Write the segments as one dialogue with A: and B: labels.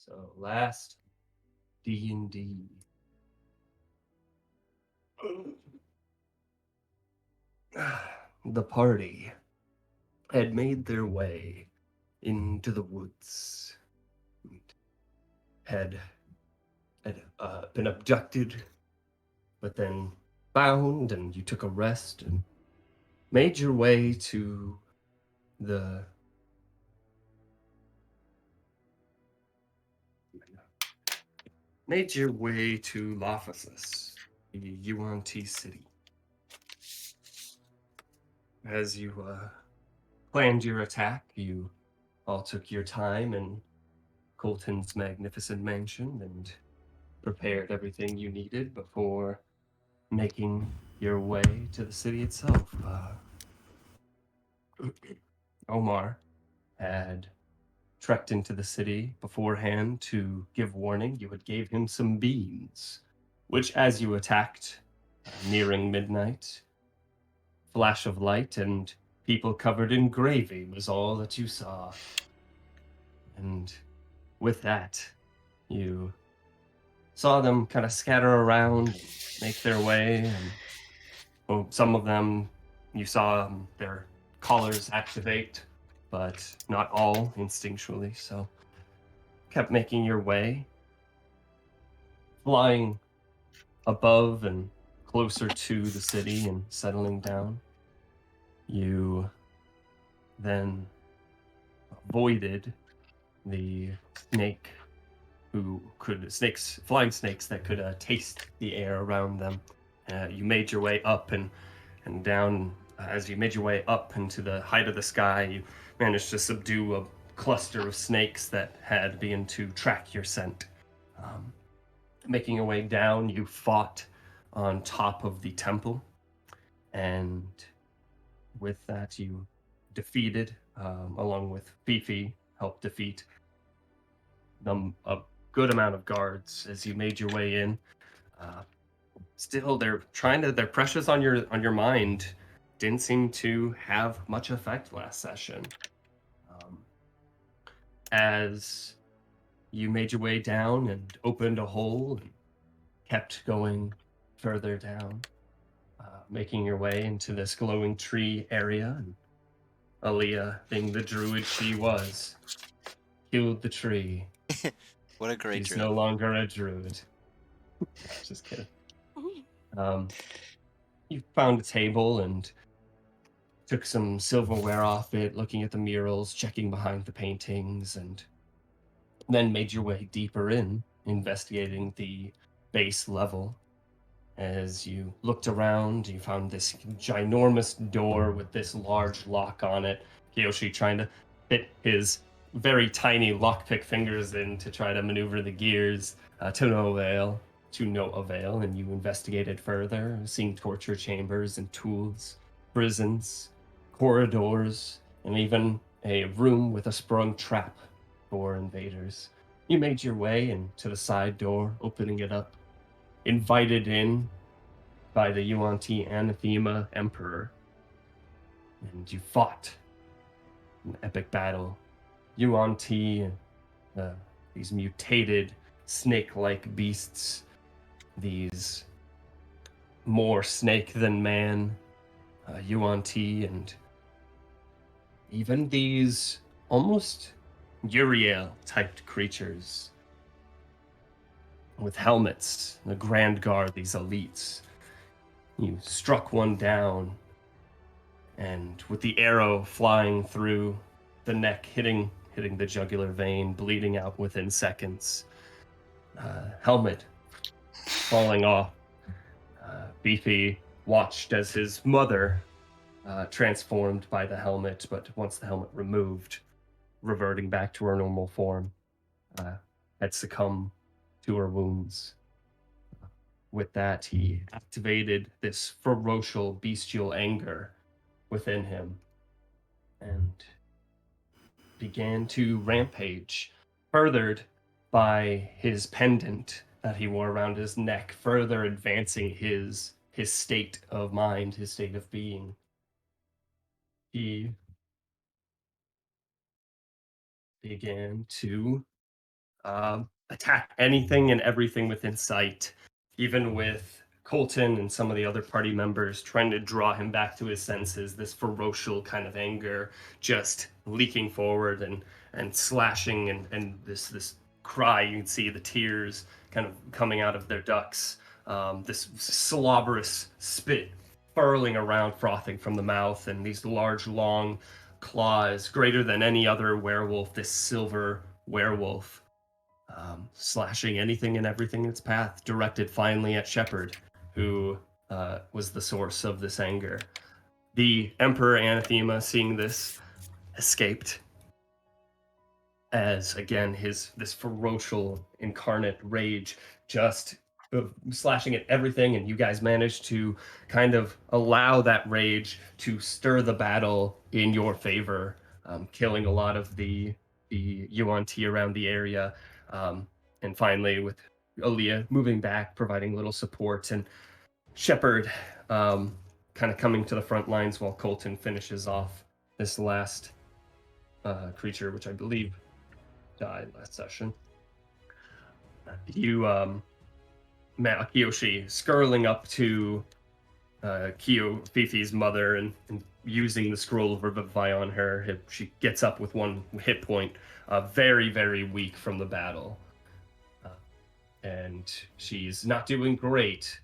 A: So last D&D. The party had made their way into the woods, had been abducted, but then found, and you took a rest and made your way to the made your way to Lophasis, the UNT city. As you planned your attack, you all took your time in Colton's magnificent mansion and prepared everything you needed before making your way to the city itself. Omar had trekked into the city beforehand to give warning. You had gave him some beans, which, as you attacked, nearing midnight, flash of light and people covered in gravy was all that you saw. And with that, you saw them kind of scatter around, make their way, and some of them you saw their collars activate, but not all instinctually. So kept making your way, flying above and closer to the city and settling down. You then avoided the snake flying snakes that could taste the air around them. You made your way up and down. As you made your way up into the height of the sky, you managed to subdue a cluster of snakes that had begun to track your scent. Making your way down, you fought on top of the temple, and with that, you defeated, along with Fifi, helped defeat a good amount of guards as you made your way in. Still, their pressures on your mind didn't seem to have much effect last session. As you made your way down and opened a hole and kept going further down, making your way into this glowing tree area, and Aaliyah, being the druid she was, killed the tree.
B: What a great
A: She's
B: druid.
A: no longer a druid. Just kidding. You found a table and took some silverware off it, looking at the murals, checking behind the paintings, and then made your way deeper in, investigating the base level. As you looked around, you found this ginormous door with this large lock on it. Kiyoshi trying to fit his very tiny lockpick fingers in to try to maneuver the gears, to no avail. And you investigated further, seeing torture chambers and tools, prisons, corridors, and even a room with a sprung trap for invaders. You made your way into the side door, opening it up, invited in by the UNT Anathema Emperor, and you fought an epic battle. UNT, these mutated snake-like beasts, these more snake than man, UNT, and even these almost Uriel-typed creatures with helmets, the Grand Guard, these elites. You struck one down, and with the arrow flying through the neck, hitting the jugular vein, bleeding out within seconds. Helmet falling off. Beefy watched as his mother transformed by the helmet, but once the helmet removed, reverting back to her normal form, had succumbed to her wounds. With that, he activated this ferocial, bestial anger within him and began to rampage, furthered by his pendant that he wore around his neck, further advancing his state of mind, his state of being. He began to attack anything and everything within sight, even with Colton and some of the other party members trying to draw him back to his senses. This ferocial kind of anger just leaking forward and slashing and this cry. You can see the tears kind of coming out of their ducts. This slobberous spit furling around, frothing from the mouth, and these large, long claws, greater than any other werewolf. This silver werewolf slashing anything and everything in its path, directed finally at Shepard, who was the source of this anger. The Emperor Anathema, seeing this, escaped as again this ferocial incarnate rage just slashing at everything, and you guys managed to kind of allow that rage to stir the battle in your favor, killing a lot of the Yuan Ti around the area, um, and finally with Aaliyah moving back, providing little support, and Shepard kind of coming to the front lines while Colton finishes off this last creature, which I believe died last session. You, Kiyoshi, scurrying up to Fifi's mother and using the scroll of revivify on her. She gets up with one hit point, very, very weak from the battle. And she's not doing great,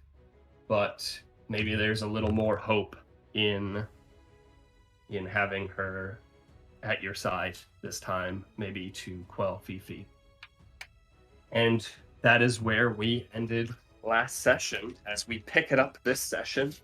A: but maybe there's a little more hope in having her at your side this time, maybe to quell Fifi. And that is where we ended last session. As we pick it up this session,